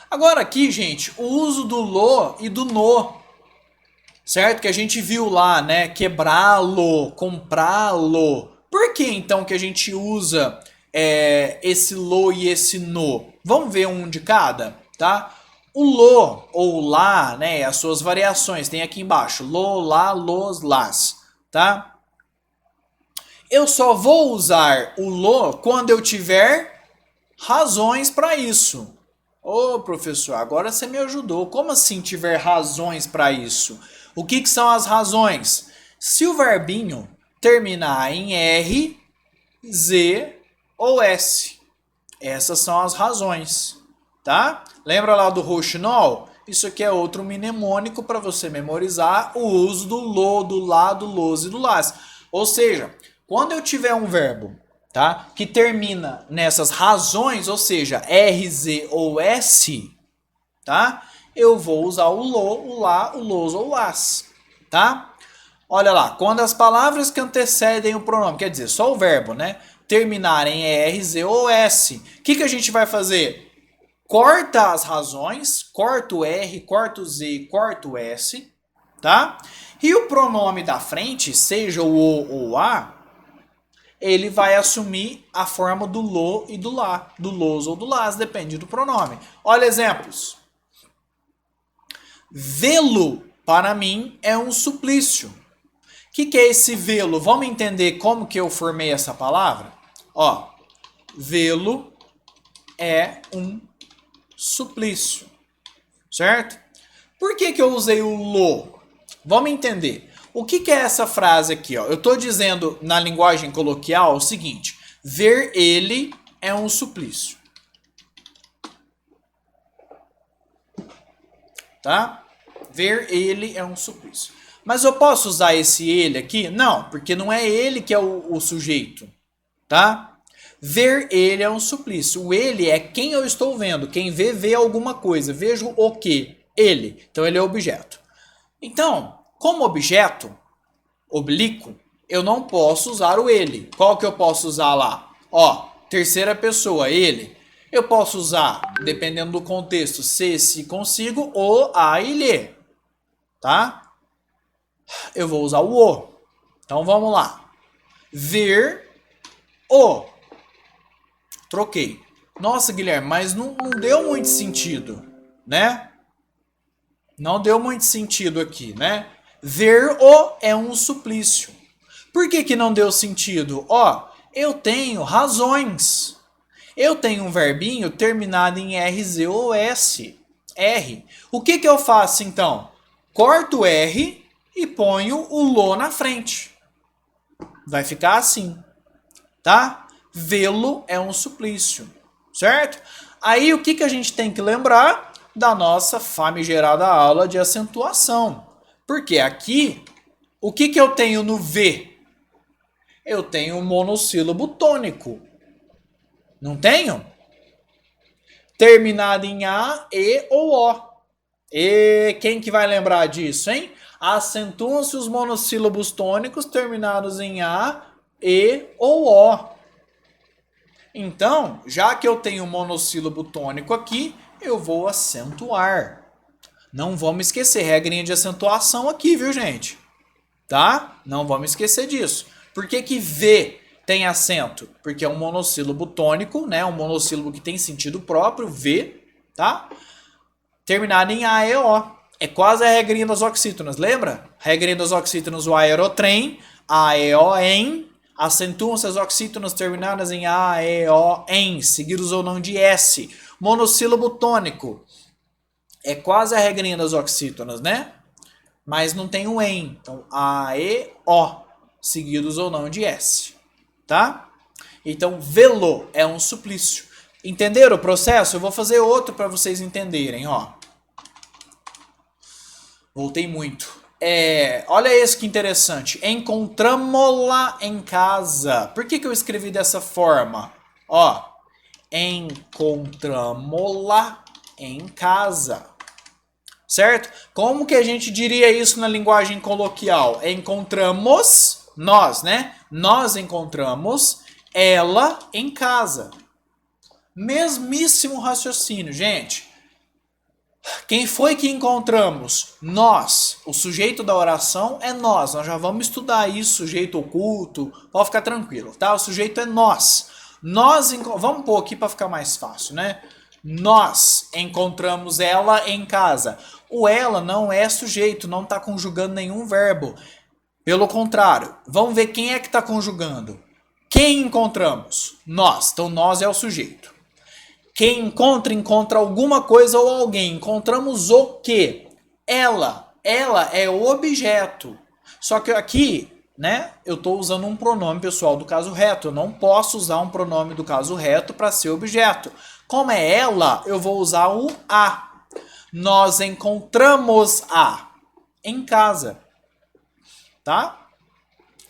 Agora aqui, gente, o uso do lo e do no. Certo? Que a gente viu lá, né? Quebrá-lo, comprá-lo. Por que então que a gente usa esse lo e esse no? Vamos ver um de cada, tá? O lo ou lá, né? As suas variações. Tem aqui embaixo. Lo, lá, los, las. Tá? Eu só vou usar o lo quando eu tiver razões para isso. Ô, professor, agora você me ajudou. Como assim tiver razões para isso? O que são as razões? Se o verbinho terminar em R, Z ou S. Essas são as razões, tá? Lembra lá do roxinol? Isso aqui é outro mnemônico para você memorizar o uso do lo, do lá, do los e do las. Ou seja, quando eu tiver um verbo, tá, que termina nessas razões, ou seja, R, Z ou S, tá? Eu vou usar o lo, o lá, o los ou o las, tá? Olha lá, quando as palavras que antecedem o pronome, quer dizer, só o verbo, né, terminarem em R, Z ou S, o que a gente vai fazer? Corta as razões, corta o R, corta o Z, corta o S, tá? E o pronome da frente, seja o ou a, ele vai assumir a forma do lo e do lá, do los ou do las, depende do pronome. Olha exemplos. Vê-lo, para mim, é um suplício. O que é esse vê-lo? Vamos entender como que eu formei essa palavra? Ó, vê-lo é um suplício, certo? Por que eu usei o lo? Vamos entender. O que é essa frase aqui? Ó? Eu estou dizendo na linguagem coloquial o seguinte: ver ele é um suplício. Tá? Ver ele é um suplício. Mas eu posso usar esse ele aqui? Não, porque não é ele que é o sujeito, tá? Ver ele é um suplício. O ele é quem eu estou vendo. Quem vê alguma coisa. Vejo o quê? Ele. Então ele é objeto. Então, como objeto, oblíquo, eu não posso usar o ele. Qual que eu posso usar lá? Ó, terceira pessoa, ele. Eu posso usar, dependendo do contexto, se consigo, o, a e lhe. Tá? Eu vou usar o o. Então vamos lá. Ver o. Troquei. Nossa, Guilherme, mas não deu muito sentido, né? Não deu muito sentido aqui, né? Ver o é um suplício. Por que não deu sentido? Ó, eu tenho razões. Eu tenho um verbinho terminado em R, Z ou S. R. O que eu faço então? Corto o R e ponho o lo na frente. Vai ficar assim, tá? Vê-lo é um suplício, certo? Aí o que a gente tem que lembrar? Da nossa famigerada aula de acentuação. Porque aqui, o que eu tenho no V? Eu tenho um monossílabo tônico. Não tenho? Terminado em A, E ou O. E quem que vai lembrar disso, hein? Acentuam-se os monossílabos tônicos terminados em A, E ou O. Então, já que eu tenho um monossílabo tônico aqui, eu vou acentuar. Não vamos esquecer, regrinha de acentuação aqui, viu, gente? Tá? Não vamos esquecer disso. Por que V tem acento? Porque é um monossílabo tônico, né? Um monossílabo que tem sentido próprio, V, tá? Terminado em A, E, O. É quase a regrinha das oxítonas, lembra? Regrinha das oxítonas, o aerotrem, A, E, O, em. Acentuam-se as oxítonas terminadas em A, E, O, em, seguidos ou não de S. Monossílabo tônico. É quase a regrinha das oxítonas, né? Mas não tem o em. Então, A, E, O, seguidos ou não de S. Tá? Então, vê-lo é um suplício. Entenderam o processo? Eu vou fazer outro para vocês entenderem, ó. Voltei muito. Olha esse que interessante. Encontramo-la em casa. Por que eu escrevi dessa forma? Ó, encontramo-la em casa. Certo? Como que a gente diria isso na linguagem coloquial? Encontramos, nós, né? Nós encontramos ela em casa. Mesmíssimo raciocínio, gente. Quem foi que encontramos? Nós. O sujeito da oração é nós. Nós já vamos estudar isso, sujeito oculto. Pode ficar tranquilo, tá? O sujeito é nós. Vamos pôr aqui para ficar mais fácil, né? Nós encontramos ela em casa. O ela não é sujeito, não está conjugando nenhum verbo. Pelo contrário, vamos ver quem é que está conjugando. Quem encontramos? Nós. Então, nós é o sujeito. Quem encontra alguma coisa ou alguém. Encontramos o quê? Ela. ela é o objeto. Só que aqui, né, eu estou usando um pronome pessoal do caso reto. Eu não posso usar um pronome do caso reto para ser objeto. Como é ela, eu vou usar o a. Nós encontramos a em casa. Tá?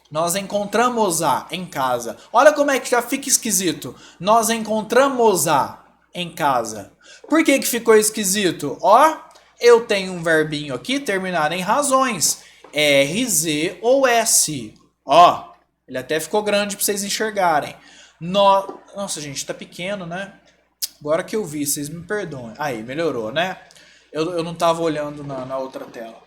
Nós encontramos a em casa. Olha como é que já fica esquisito. Nós encontramos a em casa. Por que que ficou esquisito? Ó, eu tenho um verbinho aqui terminado em razões. R, Z ou S. Ó, ele até ficou grande para vocês enxergarem. Nossa, gente, tá pequeno, né? Agora que eu vi, vocês me perdoem. Aí, melhorou, né? Eu não tava olhando na outra tela.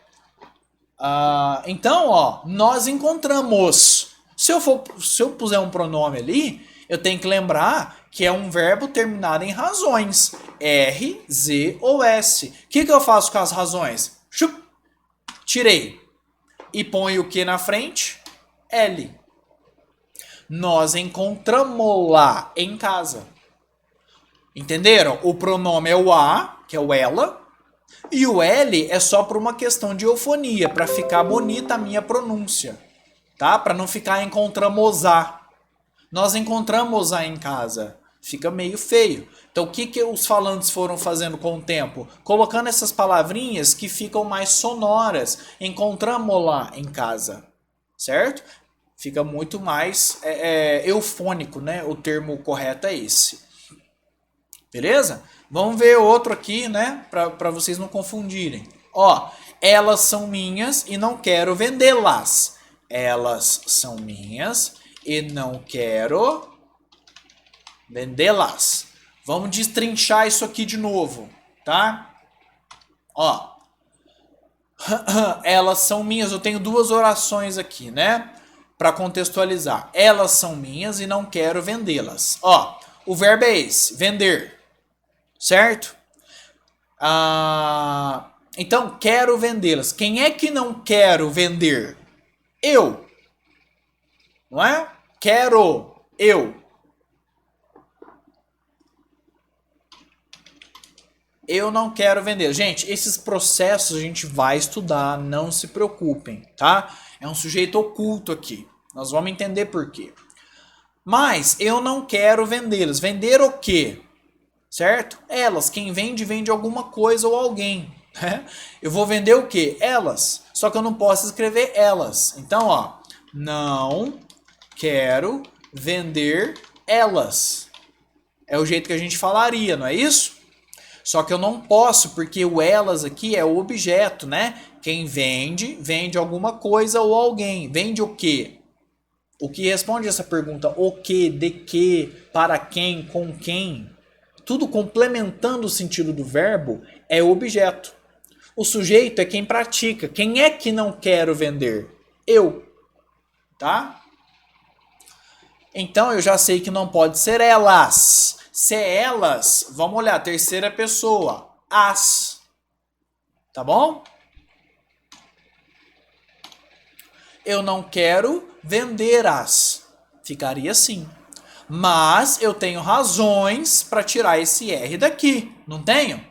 Então, ó, nós encontramos. Se eu puser um pronome ali, eu tenho que lembrar que é um verbo terminado em razões. R, Z ou S. O que eu faço com as razões? Tirei. E ponho o que na frente? L. Nós encontramos lá em casa. Entenderam? O pronome é o a, que é o ela. E o L é só por uma questão de eufonia, para ficar bonita a minha pronúncia, tá? Para não ficar encontramos a. Nós encontramos a em casa. Fica meio feio. Então o que os falantes foram fazendo com o tempo? Colocando essas palavrinhas que ficam mais sonoras. Encontramos lá em casa, certo? Fica muito mais eufônico, né? O termo correto é esse. Beleza? Vamos ver outro aqui, né? Para vocês não confundirem. Ó, elas são minhas e não quero vendê-las. Elas são minhas e não quero vendê-las. Vamos destrinchar isso aqui de novo, tá? Ó, elas são minhas. Eu tenho duas orações aqui, né? Para contextualizar. Elas são minhas e não quero vendê-las. Ó, o verbo é esse, vender. Certo? Então, quero vendê-las. Quem é que não quero vender? Eu. Não é? Quero. Eu. Eu não quero vender. Gente, esses processos a gente vai estudar, não se preocupem, tá? É um sujeito oculto aqui. Nós vamos entender por quê. Mas eu não quero vendê-las. Vender o quê? Certo? Elas. Quem vende, vende alguma coisa ou alguém. Né? Eu vou vender o quê? Elas. Só que eu não posso escrever elas. Então, ó. Não quero vender elas. É o jeito que a gente falaria, não é isso? Só que eu não posso, porque o elas aqui é o objeto, né? Quem vende, vende alguma coisa ou alguém. Vende o quê? O que responde essa pergunta? O que, de que, para quem, com quem? Tudo complementando o sentido do verbo é o objeto. O sujeito é quem pratica. Quem é que não quero vender? Eu. Tá? Então eu já sei que não pode ser elas. Se é elas, vamos olhar, terceira pessoa. As. Tá bom? Eu não quero vender as. Ficaria assim. Mas eu tenho razões para tirar esse R daqui, não tenho?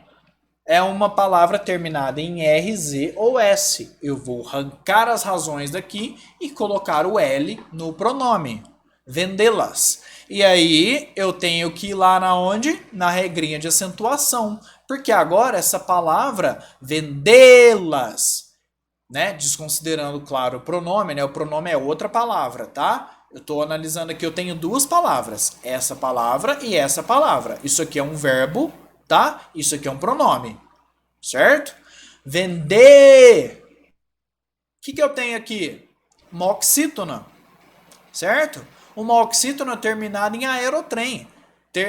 É uma palavra terminada em R, Z ou S. Eu vou arrancar as razões daqui e colocar o L no pronome. Vendê-las. E aí eu tenho que ir lá na onde? Na regrinha de acentuação. Porque agora essa palavra vendê-las, né? Desconsiderando, claro, o pronome, né? O pronome é outra palavra, tá? Eu estou analisando aqui, eu tenho duas palavras. Essa palavra e essa palavra. Isso aqui é um verbo, tá? Isso aqui é um pronome. Certo? Vender. O que eu tenho aqui? Uma oxítona. Certo? Uma oxítona terminada em aerotrem.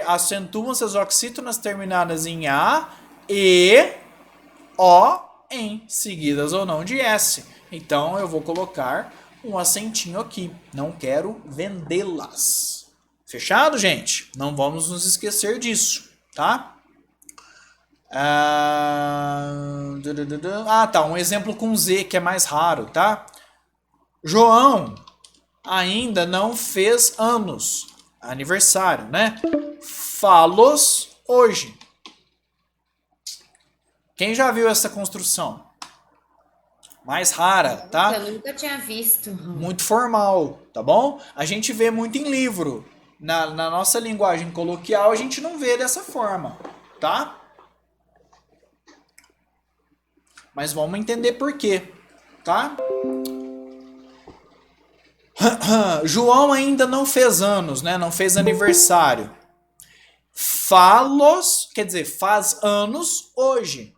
Acentuam-se as oxítonas terminadas em A, E, O, em, seguidas ou não de S. Então eu vou colocar um acentinho aqui. Não quero vendê-las. Fechado, gente? Não vamos nos esquecer disso, tá? Tá. Um exemplo com Z, que é mais raro, tá? João ainda não fez anos. Aniversário, né? Falos hoje. Quem já viu essa construção? mais rara, tá? Eu nunca tinha visto. Muito formal, tá bom? A gente vê muito em livro. Na nossa linguagem coloquial, a gente não vê dessa forma, tá? Mas vamos entender por quê, tá? João ainda não fez anos, né? Não fez aniversário. Falos, quer dizer, faz anos hoje.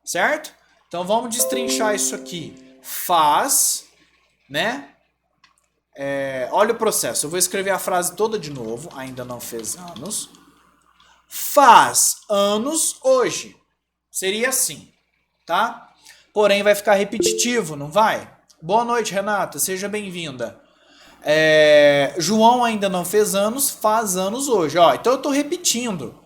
Certo? Então vamos destrinchar isso aqui. Faz, né? Olha o processo. Eu vou escrever a frase toda de novo. Ainda não fez anos. Faz anos hoje. Seria assim, tá? Porém vai ficar repetitivo, não vai? Boa noite, Renata. Seja bem-vinda. João ainda não fez anos, faz anos hoje. Ó, então eu estou repetindo,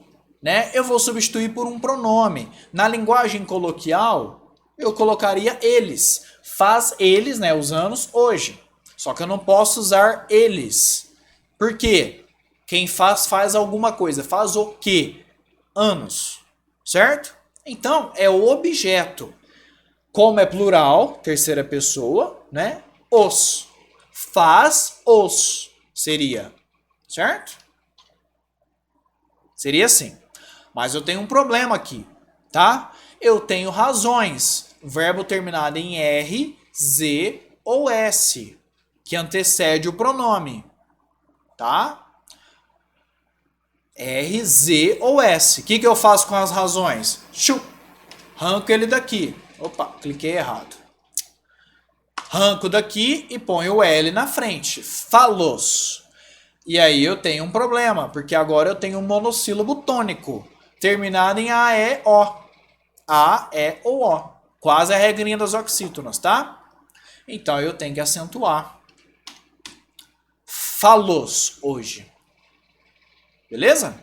né? Eu vou substituir por um pronome. Na linguagem coloquial, eu colocaria eles. Faz eles, né, os anos hoje. Só que eu não posso usar eles. Por quê? Quem faz alguma coisa. Faz o quê? Anos. Certo? Então, é o objeto. Como é plural, terceira pessoa, né? Os. Faz os. Seria. Certo? Seria assim. Mas eu tenho um problema aqui, tá? Eu tenho razões. Verbo terminado em R, Z ou S, que antecede o pronome, tá? R, Z ou S. O que eu faço com as razões? Arranco ele daqui. Opa, cliquei errado. Arranco daqui e ponho o L na frente. Falos. E aí eu tenho um problema, porque agora eu tenho um monossílabo tônico, terminado em A-E-O. A-E-O-O. Quase a regrinha das oxítonas, tá? Então eu tenho que acentuar. Falos hoje. Beleza?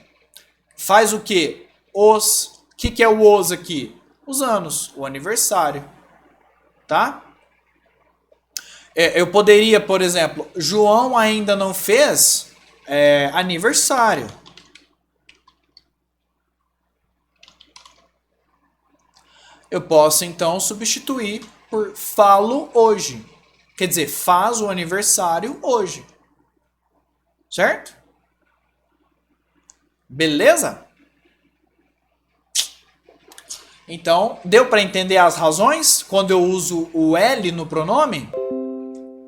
Faz o quê? Os. O que é o os aqui? Os anos, o aniversário. Tá? Eu poderia, por exemplo, João ainda não fez aniversário. Eu posso então substituir por falo hoje. Quer dizer, faz o aniversário hoje. Certo? Beleza? Então, deu para entender as razões quando eu uso o L no pronome?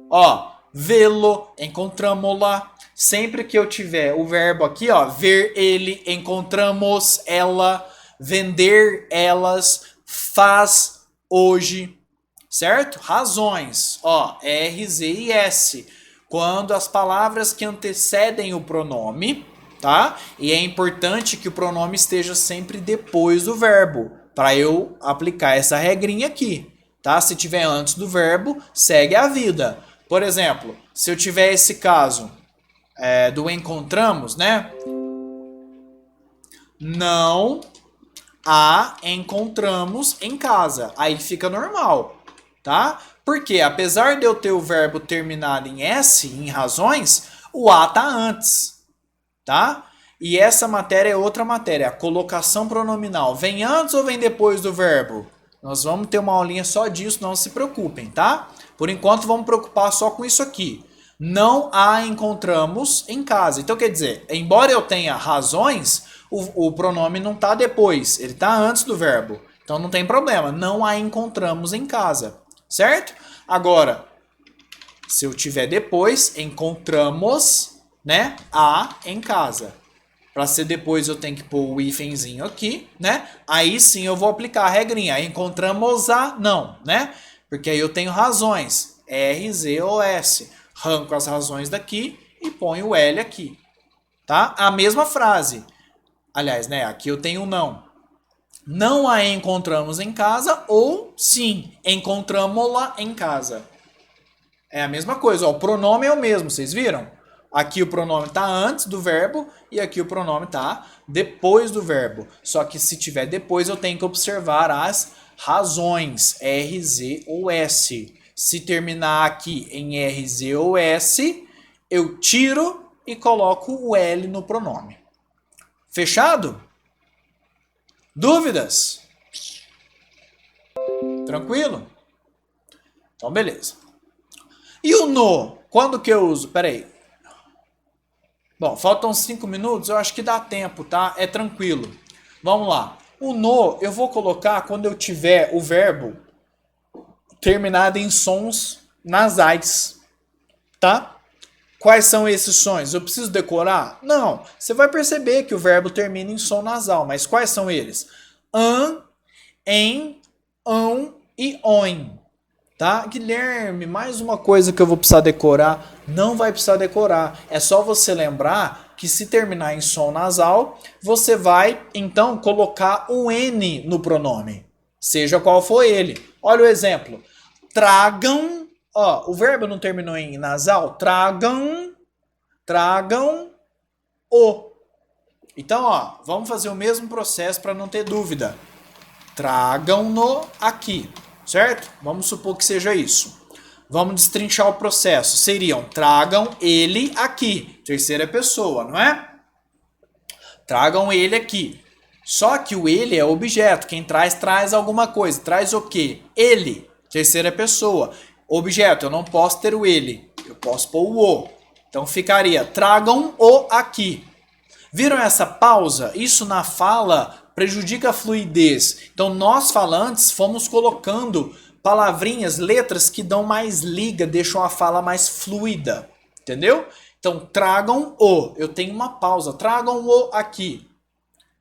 Ó, vê-lo, encontramos-la. Sempre que eu tiver o verbo aqui, ó, ver ele, encontramos ela, vender elas, faz hoje, certo? Razões, ó, R, Z e S. Quando as palavras que antecedem o pronome, tá? E é importante que o pronome esteja sempre depois do verbo, para eu aplicar essa regrinha aqui, tá? Se tiver antes do verbo, segue a vida. Por exemplo, se eu tiver esse caso do encontramos, né? Não a encontramos em casa. Aí fica normal, tá? Porque apesar de eu ter o verbo terminado em S, em razões, o a tá antes, tá? E essa matéria é outra matéria, a colocação pronominal. Vem antes ou vem depois do verbo? Nós vamos ter uma aulinha só disso, não se preocupem, tá? Por enquanto vamos preocupar só com isso aqui. Não a encontramos em casa. Então quer dizer, embora eu tenha razões, o pronome não está depois, ele está antes do verbo. Então não tem problema, não a encontramos em casa, certo? Agora, se eu tiver depois, encontramos, né, a em casa. Para ser depois eu tenho que pôr o hífenzinho aqui, né? Aí sim eu vou aplicar a regrinha. Encontramos a não, né? Porque aí eu tenho razões. R, Z ou S. Arranco as razões daqui e ponho o L aqui. Tá? A mesma frase. Aliás, né? Aqui eu tenho não. Não a encontramos em casa ou sim, encontramos-la em casa. É a mesma coisa. Ó, o pronome é o mesmo, vocês viram? Aqui o pronome está antes do verbo e aqui o pronome está depois do verbo. Só que se tiver depois eu tenho que observar as razões, R, Z ou S. Se terminar aqui em R, Z ou S, eu tiro e coloco o L no pronome. Fechado? Dúvidas? Tranquilo? Então, beleza. E o no? Quando que eu uso? Peraí. Bom, faltam 5 minutos, eu acho que dá tempo, tá? É tranquilo. Vamos lá. O no eu vou colocar quando eu tiver o verbo terminado em sons nasais, tá? Quais são esses sons? Eu preciso decorar? Não. Você vai perceber que o verbo termina em som nasal, mas quais são eles? An, em, ão e oin. Tá? Guilherme, mais uma coisa que eu vou precisar decorar. Não vai precisar decorar. É só você lembrar que se terminar em som nasal, você vai, então, colocar um N no pronome. Seja qual for ele. Olha o exemplo. Tragam. Ó, o verbo não terminou em nasal? Tragam. Tragam o. Então, ó, vamos fazer o mesmo processo para não ter dúvida. Tragam-no aqui. Certo? Vamos supor que seja isso. Vamos destrinchar o processo. Seriam, tragam ele aqui. Terceira pessoa, não é? Tragam ele aqui. Só que o ele é objeto. Quem traz, traz alguma coisa. Traz o quê? Ele. Terceira pessoa. Objeto, eu não posso ter o ele. Eu posso pôr o. Então ficaria, tragam o aqui. Viram essa pausa? Isso na fala prejudica a fluidez. Então, nós falantes fomos colocando palavrinhas, letras que dão mais liga, deixam a fala mais fluida. Entendeu? Então, tragam o. Eu tenho uma pausa. Tragam o aqui.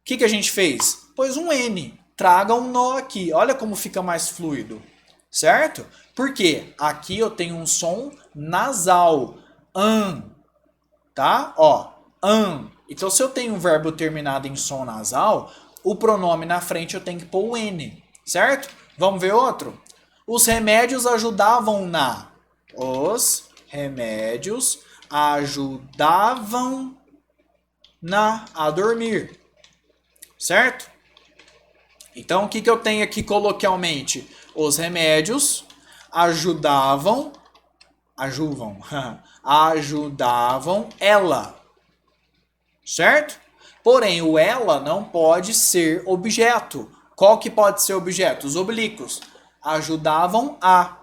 O que a gente fez? Pôs um N. Tragam no aqui. Olha como fica mais fluido. Certo? Porque aqui eu tenho um som nasal. Tá? Ó. Então, se eu tenho um verbo terminado em som nasal, o pronome na frente eu tenho que pôr o N, certo? Vamos ver outro? Os remédios ajudavam na. Os remédios ajudavam a dormir, certo? Então, o que eu tenho aqui coloquialmente? Os remédios ajudavam ela, certo? Porém, o ela não pode ser objeto. Qual que pode ser objeto? Os oblíquos. Ajudavam a.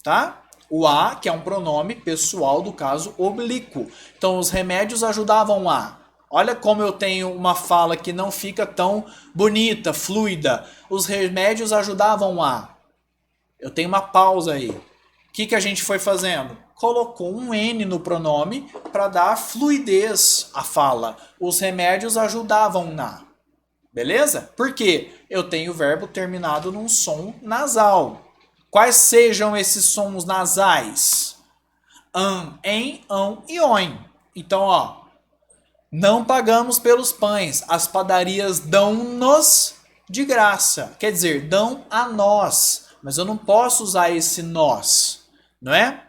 Tá? O a, que é um pronome pessoal do caso oblíquo. Então, os remédios ajudavam a. Olha como eu tenho uma fala que não fica tão bonita, fluida. Os remédios ajudavam a. Eu tenho uma pausa aí. O que a gente foi fazendo? Colocou um N no pronome para dar fluidez à fala. Os remédios ajudavam na. Beleza? Por quê? Eu tenho o verbo terminado num som nasal. Quais sejam esses sons nasais? An, em, ão e oin. Então, ó. Não pagamos pelos pães. As padarias dão-nos de graça. Quer dizer, dão a nós. Mas eu não posso usar esse nós. Não é?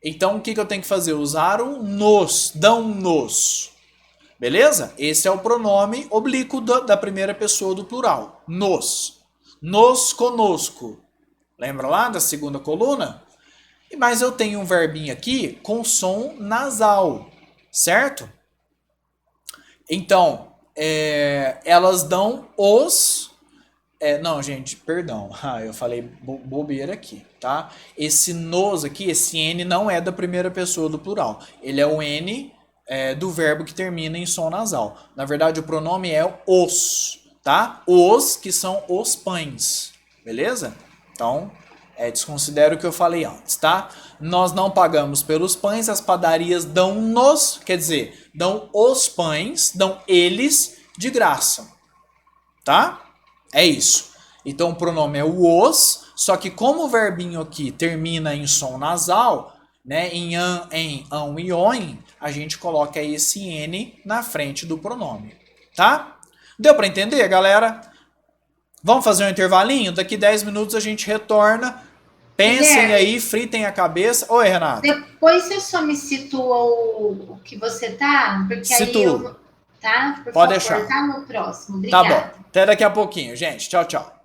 Então, o que eu tenho que fazer? Usar o nos, dão-nos. Beleza? Esse é o pronome oblíquo da primeira pessoa do plural. Nos. Nos conosco. Lembra lá da segunda coluna? Mas eu tenho um verbinho aqui com som nasal. Certo? Então, elas dão os... não, gente, perdão. Eu falei bobeira aqui, tá? Esse nos aqui, esse N não é da primeira pessoa do plural. Ele é o N do verbo que termina em som nasal. Na verdade, o pronome é os, tá? Os, que são os pães. Beleza? Então, desconsidera o que eu falei antes, tá? Nós não pagamos pelos pães, as padarias dão-nos, quer dizer, dão os pães, dão eles de graça. Tá? É isso. Então o pronome é o os, só que como o verbinho aqui termina em som nasal, né, em an, em, ão e oin, a gente coloca esse N na frente do pronome. Tá? Deu para entender, galera? Vamos fazer um intervalinho? Daqui 10 minutos a gente retorna. Pensem aí, fritem a cabeça. Oi, Renata. Depois você só me situa o que você tá, porque Situo. Aí eu... Tá? Por Pode favor, deixar. Tá no próximo. Obrigada. Tá bom. Até daqui a pouquinho, gente. Tchau, tchau.